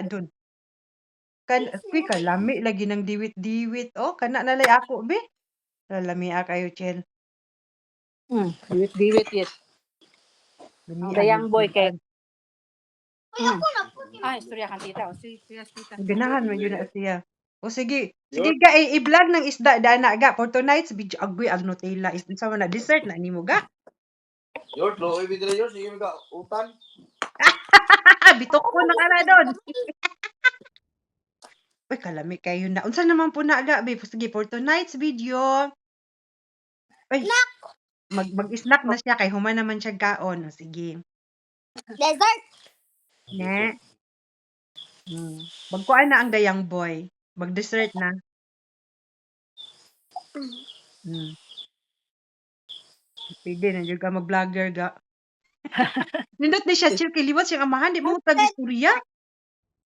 dun. Kuy kalami lagi ng diwit-diwit, oh, kana nalay ako be. Lalamiha kayo, Chel. Diwit-diwit yet. Ang Lamiha dayang gyud boy kay kuan. istorya kan tita. O, sige, tita. Ganahan man yun na siya. O sige, sige ga i-vlog ng isda dana ga for tonight's video agoy ang Nutella is sa na dessert na nimo ga. Yours, lo, ibig na yours, sige ka, utan. Bitok ko na kana doon. Uy, kalami kayo na. Unsa naman po na ga be? Sige for tonight's video. Ay, mag-snack na siya kay human naman siya kaon. O, sige. Dessert. Ne. Magkuan na ang dayang boy. Mag-dessert na. Pwede na jud ka mag-vlogger ga. Nindot ni siya chill kay liwat siyang amahan di mo tag istorya.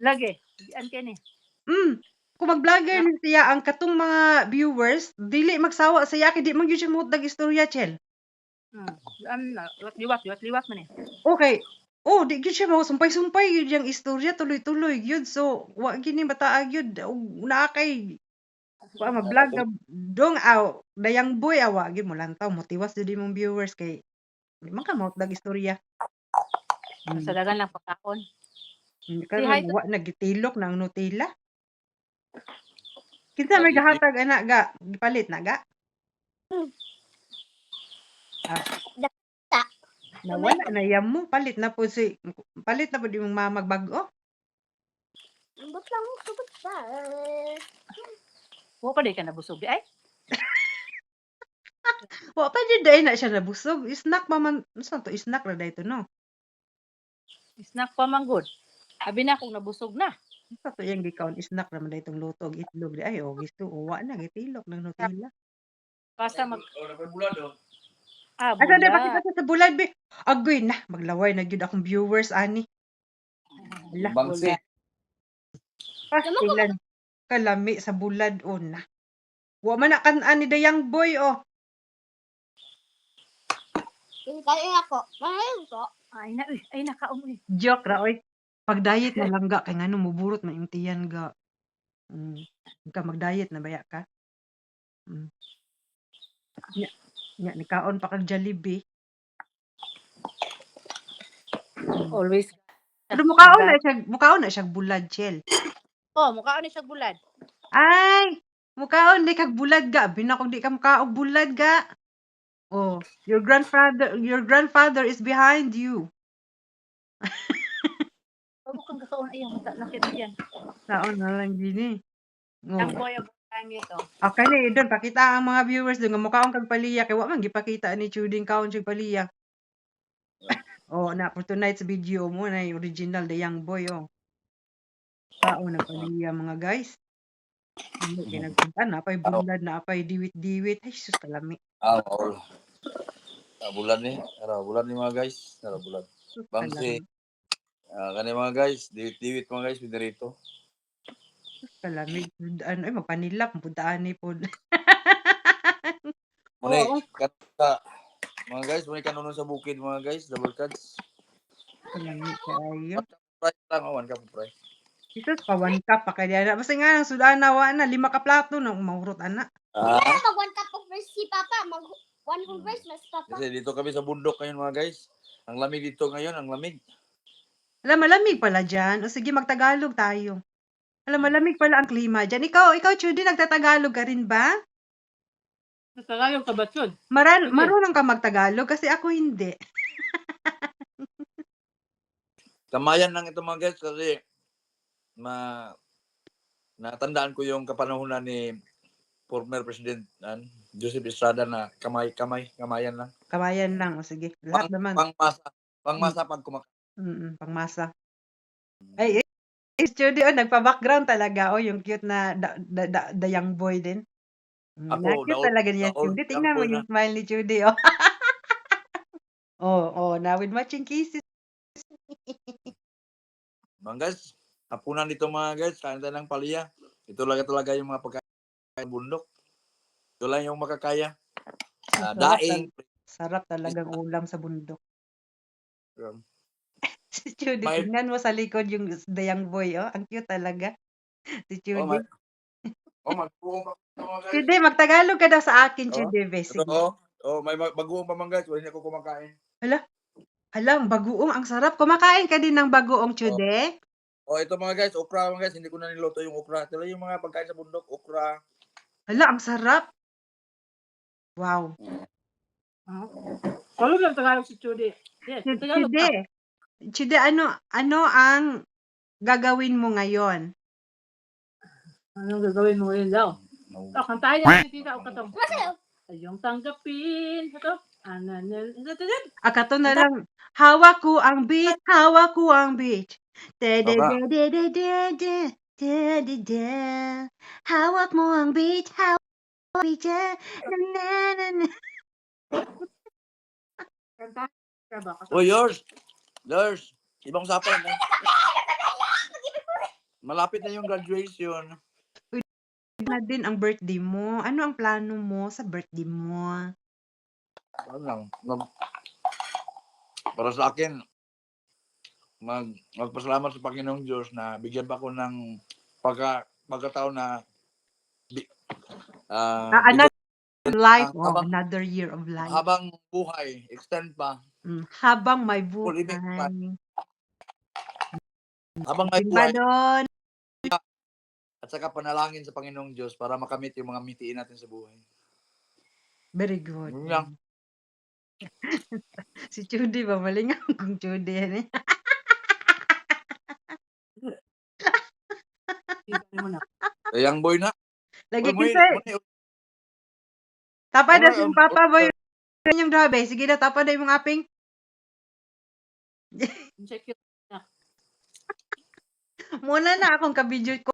Lagi. Diyan kini. Kung mag-vlogger ni siya ang katong mga viewers, dili magsawa sa iya kay di man gyud siya muhot istorya, Chel. Liwat man eh. Okay. Oh, di gyud siya mo sumpay-sumpay gyud yang istorya tuloy-tuloy gyud. So, wa gini bataag gyud naa kay wa mag-vlog ka dong dayang boy awa gyud mo lantaw motiwas jud imong viewers kay di man ka muhot istorya. Sa dagan lang pagkaon. Karon wa nagitilok na ang Nutella. Kinsa may gahatag ana ga? Gipalit na ga? Nawala na yam mo. Palit na po di mong mamagbago. Ambot lang mo subot pa. Wa pa di ka nabusog ay. Wa pa jud day na siya nabusog. Snack man unsa to snack ra dayto no. Snack pa man good. Abi na kung nabusog na. Unsa to yang gikaon snack ra man daytong luto og itlog di ay gisto wa na gitilok ng Nutella. Basta mag bulan do. Asa day pakita sa bulad be. Agoy na maglaway na gyud akong viewers ani. Bangsi. Ilan kalami sa bulad o na. Wa man na kan-an ni dayang boy oh. Kain ako. Mahayin ko. ay na kaon uy. Joke ra oy. Pag diet na lang ga kay ngano muburot man imong tiyan ga. Ka mag-diet na baya ka. Nya ni kaon pa kag Jollibee. Always. Pero mukaon na siya bulad, Chel. Oh, mukha ni siya bulad. Ay, mukaon di kag bulad ga. Binakog di ka mukaog bulad ga. Oh, your grandfather is behind you. Huwag kang kakaon ayaw mata lakit yan. Saon na lang gini. Ang boy of time ito. Okay ni doon pakita ang mga viewers doon nga mukaon kag paliya kay wa man gipakita ni Chuding kaon sig paliya. Oh, na for tonight's video mo na yung original the young boy oh. Kaon na paliya mga guys. Hindi kay nagpunta na apay bulad na apay diwit-diwit. Ay sus kalami. All. Bulan ni. Bulan ni mga guys. Bulan. Bangsi. Kani mga guys, diwit-diwit mga guys pinarito. Kalami ano ay magpanilak puntaan ni pod. Muna kata mga guys, muna kanunon sa bukid mga guys, double cards. Kalami kayo. Price lang, awan ka po price. Isus pa 1 cup pa kaya na. Basta nga nang sudan na wa na 5 ka plato nang maurot ana. Mag 1 cup of rice si Papa. Mag 1 whole rice na si Papa. Kasi dito kami sa bundok ngayon mga guys. Ang lamig dito ngayon, ang lamig. Alam malamig pala diyan. O sige magtagalog tayo. Alam malamig pala ang klima diyan. Ikaw Chudy nagtatagalog ka rin ba? Tagalog ka ba yun? Marunong ka magtagalog kasi ako hindi. Kamayan lang ito mga guys kasi natandaan ko yung kapanahunan ni former President Joseph Estrada na kamayan lang. Kamayan lang. O sige. Lahat naman. Pangmasa pag kumakain. Pangmasa. Ay, Chudy nagpa-background talaga. Yung cute na the young boy din. Ako, cute talaga niya. Chudy, tingnan mo yung smile ni Chudy. Now with matching kisses. Mga guys, hapunan dito mga guys, kain tayo ng paliya. Ito lang talaga yung mga pagkain bundok. Ito lang yung makakaya. Daing. Sarap talagang ulam sa bundok. Si Judy, May, tingnan mo sa likod yung the young boy, oh. Ang cute talaga. Si oh, Judy. magbuong pa mga guys. Judy, magtagalog ka daw sa akin, Oh, Judy, be. ito, Sige. may baguong pa mga guys. Wala na ako kumakain. Hala, ang bagoong, ang sarap. Kumakain ka din ng bagoong, Judy? Ito mga guys, okra mga guys. Hindi ko na niluto yung okra. Ito yung mga pagkain sa bundok, okra. Hala, ang sarap. Wow. Ano lang Tagalog si Judy? Yes, Tagalog Judy, ka. Judy, ano ang gagawin mo ngayon? Anong gagawin mo ngayon daw? No. Kantahin niya si Tita o katong. Masaya. Ayong tanggapin. Ito. Ito. Akato na lang, hawak ko ang beat, hawak ko ang beat. Aba. Hawak mo ang beat, hawak mo ang beat. Na, na, na. Kantahin ka ba? Oh, yours. Ibang usapan. Malapit na yung graduation. Na din ang birthday mo. Ano ang plano mo sa birthday mo? Ano lang. Para sa akin, magpasalamat sa Panginoong Diyos na bigyan pa ako ng pagkataon na Another life, habang- another year of life. habang buhay, extend pa. Habang may Ulitin pa. buhay. Habang may Din ba buhay doon? at saka panalangin sa Panginoong Diyos para makamit yung mga mitiin natin sa buhay. Very good. Yun lang. Si Judy ba? Malingang kung Judy yan eh. Tingnan mo na. Young boy na. Lagi Uy, kasi. Tapad na Ano, yung papa boy. Yung dabe. Sige na, tapad na yung mga aping. Check yun. Muna na akong kabidyo ko.